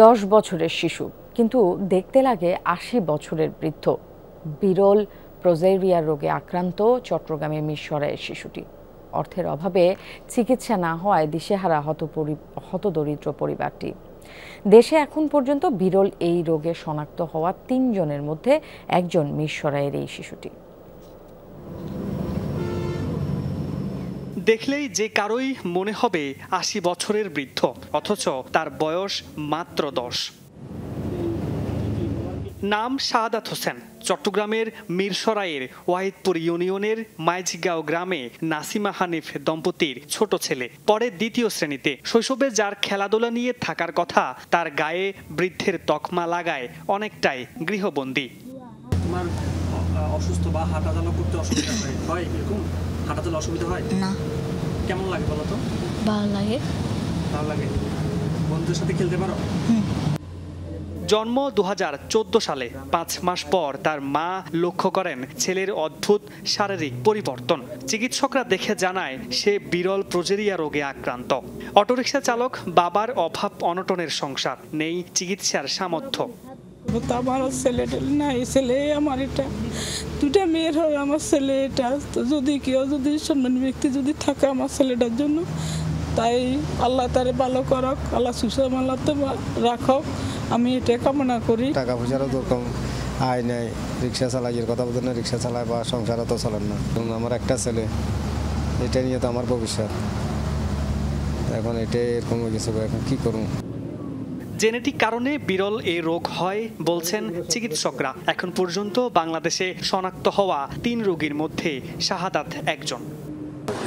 10 বছরের শিশু, কিন্তু দেখতে লাগে 80 বছরের বৃদ্ধ। বিরল প্রোজেরিয়া রোগে আক্রান্ত চট্টগ্রামের মিরসরাইয়ের শিশুটি। অর্থের অভাবে চিকিৎসা না হওয়ায় দিশেহারা হতদরিদ্র পরিবারটি। দেশে এখন পর্যন্ত বিরল এই রোগে শনাক্ত হওয়া 3 জনের মধ্যে একজন মিরসরাইয়ের এই শিশুটি। দেখলেই যে কারোই মনে হবে 80 বছরের বৃদ্ধ, অথচ তার বয়স মাত্র 10। নাম শাহাদাত হোসেন। চট্টগ্রামের মিরসরাইয়ের ওয়াহিদপুর ইউনিয়নের মাইজগাঁও গ্রামে নাসিমা হানিফ দম্পতির ছোট ছেলে। পরে 2য় শ্রেণীতে। শৈশবে যার খেলাধুলা নিয়ে থাকার কথা, তার গায়ে বৃদ্ধের তকমা লাগায় অনেকটাই গৃহবন্দী। তোমার অসুস্থ বা হাঁটাচলা করতে অসুবিধা হয়? এরকম হাঁটাচলা অসুবিধা হয় না। কেমন লাগে বলো তো? ভালো লাগে। ভালো লাগে। বন্ধুদের সাথে খেলতে পারো? জন্ম 2014 সালে। 5 মাস পর তার মা লক্ষ্য করেন ছেলের অদ্ভুত শারীরিক পরিবর্তন। চিকিৎসকরা দেখে জানায় সে বিরল প্রোজেরিয়া রোগে আক্রান্ত। অটোরিকশা চালক বাবার অভাব অনটনের সংসার, নেই চিকিৎসার সামর্থ্য। আমার ছেলেটা নাই, ছেলে আমার, এটা 2টা মেয়ের হয় আমার ছেলে। এটা তো যদি কেউ সম্মানী ব্যক্তি যদি থাকে আমার ছেলেটার জন্য, তাই আল্লাহ তারে ভালো করক, আল্লাহ সুষমালাতে রাখক, আমি এটা কামনা করি। টাকা পয়সারও দরকার আয় নাই, রিক্সা চালাই, এর কথা বলতে না, রিক্সা চালায় বা সংসারও তো চলেন না। আমার একটা ছেলে, এটা নিয়ে তো আমার ভবিষ্যৎ। এখন এটাই এরকম হয়ে গেছে, এখন কি করুন। জেনেটিক কারণে বিরল এই রোগ হয় বলছেন চিকিৎসকরা। এখন পর্যন্ত বাংলাদেশে শনাক্ত হওয়া 3 রোগীর মধ্যে শাহাদাত একজন।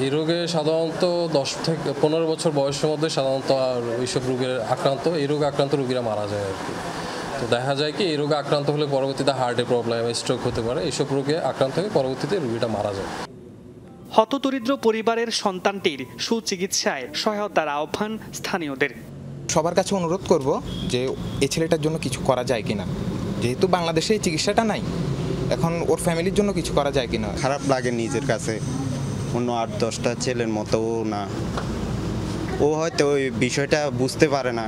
এই রোগে সাধারণত 10 থেকে 15 বছর বয়সের মধ্যে সাধারণত এইসব রোগের এই রোগে আক্রান্ত রোগীরা মারা যায় আর কি। তো দেখা যায় কি এই রোগে আক্রান্ত হলে পরবর্তীতে হার্টের প্রবলেম, স্ট্রোক হতে পারে। এইসব রোগে আক্রান্ত হয়ে পরবর্তীতে রোগীটা মারা যায়। হতদরিদ্র পরিবারের সন্তানটির সুচিকিৎসায় সহায়তার আহ্বান স্থানীয়দের। সবার কাছে অনুরোধ করব যে এই ছেলেটার জন্য কিছু করা যায় কিনা, যেহেতু বাংলাদেশে এই চিকিৎসাটা নাই, এখন ওর ফ্যামিলির জন্য কিছু করা যায় কিনা। খারাপ লাগে নিজের কাছে, অন্য 8-10টা ছেলের মতো না, ও হয়তো ওই বিষয়টা বুঝতে পারে না।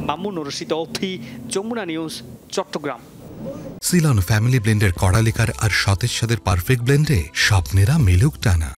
মামুন রশিদ, যমুনা নিউজ, চট্টগ্রাম। সিলন ফ্যামিলি ব্লেন্ডের কড়ালিকার আর সতেজ স্বাদের পারফেক্ট ব্লেন্ডে স্বপ্নেরা মিলুক টানা।